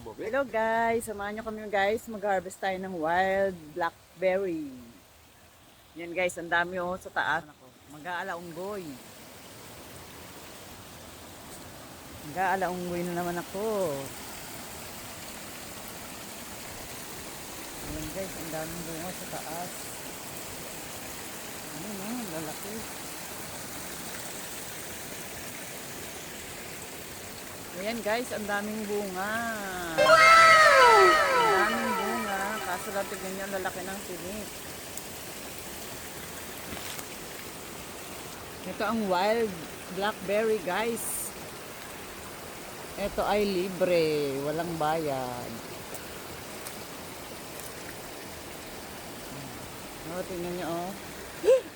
Hello guys, samahan nyo kami guys, mag-harvest tayo ng wild blackberry. Yan guys, ang dami oh sa taas. Mag-aalaunggoy. Mag-aalaunggoy na naman ako. Yan guys, ang daming bunga sa taas. Ano na, lalaki. Ayan guys, ang daming bunga. Wow! Ang daming bunga. Kaso lang tignan nyo, ang lalaki ng tinik. Ito ang wild blackberry guys. Ito ay libre. Walang bayad. Oh, tingnan nyo oh.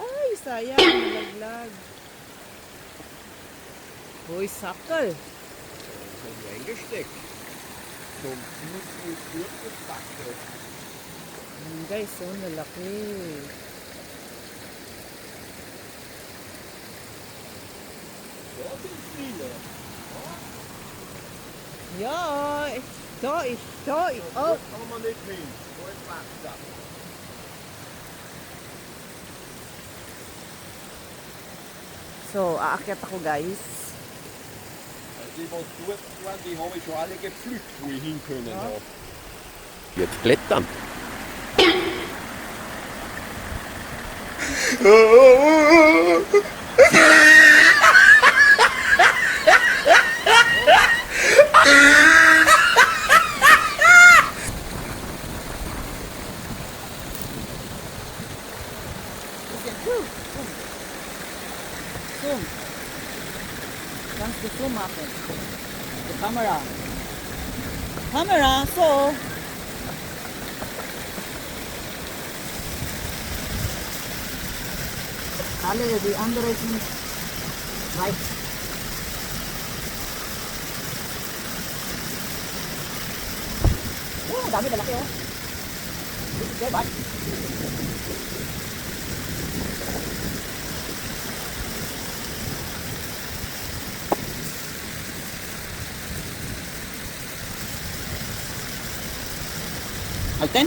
Ay, sayang. Nalaglag. Uy, sakal. Reingesteckt. So muss ich wirklich backen. Guys, so lalaki. Ja, sind viele. Ja, da ist, oh. Kann man nicht hin. So ist Wasser. So, aakyat ako guys. Die, was dort waren, die habe ich schon alle gepflückt, wo ich hin können Ja. habe. Jetzt klettern. Zoom. Once the zoom happens. The camera. Camera, so. Ale, the underrating right. Oh, dami lalaki oh. This is very bad. Alten?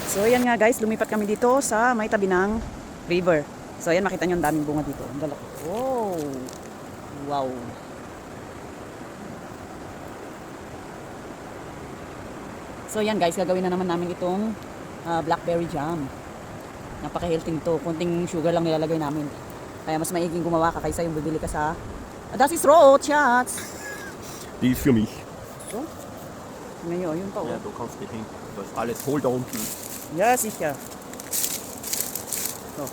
So ayan nga guys, lumipat kami dito sa may tabi ng river. So ayan, makita nyo ang daming bunga dito. Ang lalaki. Oh! Wow! So ayan guys, gagawin na naman namin itong blackberry jam. Napaka-healthy nito. Kunting sugar lang nilalagay namin. Kaya mas maiging gumawa ka kaysa yung bibili ka sa Das ist rot, Schatz! Die ist für mich. So? Tingnan nyo, yun pa oh. Ja, du kannst nicht hin. Das ist alles voll da unten. Ja, sicher. So.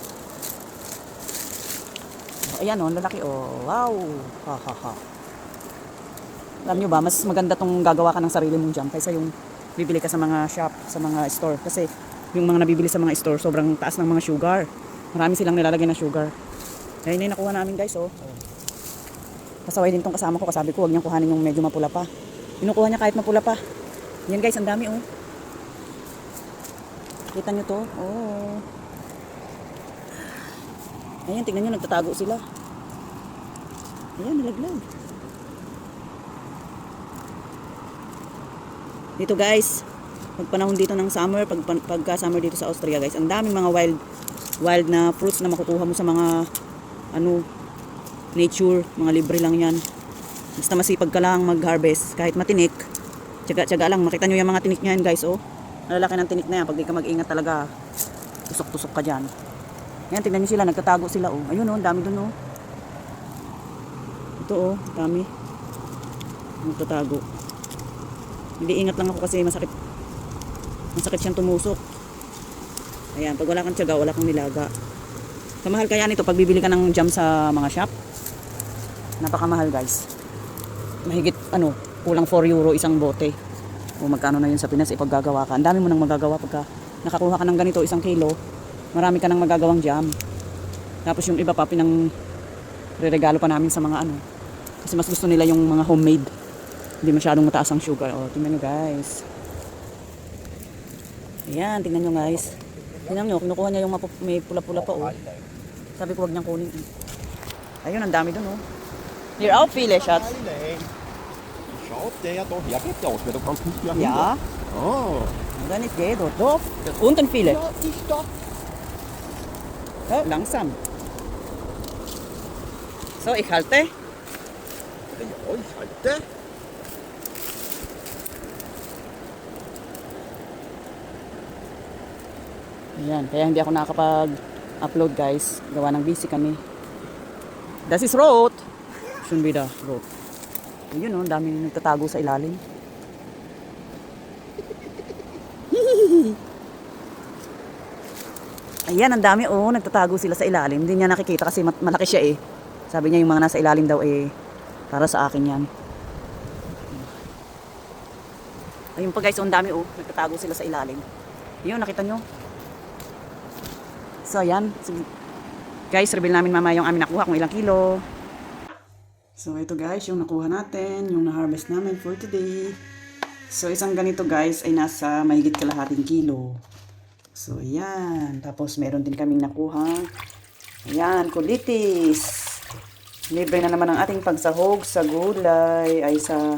Ayan o, lalaki o. Wow! Ha ha ha. Alam nyo ba, mas maganda tong gagawa ka ng sarili mong jam kaysa yung bibili ka sa mga shop, sa mga store. Kasi yung mga nabibili sa mga store, sobrang taas ng mga sugar. Marami silang nilalagay na sugar. Kaya yun yung nakuha namin guys oh. Kasaway din tong kasama ko, kasabi ko huwag niyang kuhanin yung medyo mapula pa. Kinukuha niya kahit mapula pa. Yan guys, ang dami oh. Kita nyo to? Oh. Ayan, tingnan nyo, nagtatago sila. Ayan, nalaglag. Dito guys, pag panahon dito ng summer, pagka summer dito sa Austria guys, ang daming mga wild na fruits na makukuha mo sa mga nature, mga libre lang yan. Basta masipag ka lang mag-harvest, kahit matinik, tiyaga lang. Makita nyo yung mga tinik nyo yan guys, oh. Nalalaki ng tinik na yan. Pag di ka mag-ingat talaga, tusok-tusok ka dyan. Yan, tignan nyo sila, nagtatago sila oh. Ayun oh, dami dun oh. Ito oh, dami. Nagtatago. Hindi ingat lang ako kasi masakit siyang tumusok. Ayan, pag wala kang tiyaga, wala kang nilaga. Kamahal kaya nito pag bibili ka ng jam sa mga shop. Napakamahal guys. Mahigit kulang 4 euro isang bote. O magkano na yun sa Pinas ipaggagawa ka. Ang dami mo nang magagawa pagka nakakuha ka ng ganito 1 kilo. marami ka nang magagawang jam. Tapos yung iba pa, re-regalo pa namin sa mga ano. Kasi mas gusto nila yung mga homemade. Hindi masyadong mataas ang sugar. O, tingnan nyo guys. Ayan, tingnan nyo guys. Tingnan nyo, kinukuha niya yung may pula-pula pa, oh. Sabi ko, wag niyang kunin. Ayun, ang dami dun, oh. You're out, Phil, Schatz. Schau, der doch. Ja, geht aus. Du kannst nicht mehr Ja. Oh. Dann ist geht, dort. Doch. Unten viele. Ja, ich doch. Oh, langsam. So, ich halte. Ja, ich halte. Ayan, kaya hindi ako nakakapag-upload guys. Gawa ng busy kami. Das ist rot. Schon wieder rot. Ayun oh, ang daming nagtatago sa ilalim. Ayan, ang dami oh, nagtatago sila sa ilalim. Hindi niya nakikita kasi malaki siya eh. Sabi niya yung mga nasa ilalim daw eh, para sa akin yan. Ayun pa guys, oh, ang dami oh, nagtatago sila sa ilalim. Yun, nakita nyo? So, ayan. Guys, reveal namin mamaya yung amin nakuha kung ilang kilo. So, ito guys, yung nakuha natin, yung na-harvest namin for today. So, isang ganito guys ay nasa mahigit kalahating kilo. So, ayan. Tapos, meron din kaming nakuha. Ayan, kulitis. Libre na naman ang ating pagsahog sa gulay, ay sa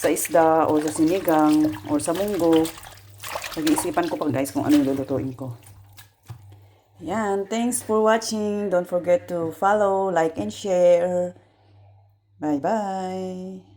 isda, o sa sinigang, o sa munggo. Pag-iisipan ko pa guys kung ano yung lulutuin ko. Ayan, thanks for watching. Don't forget to follow, like, and share. Bye-bye.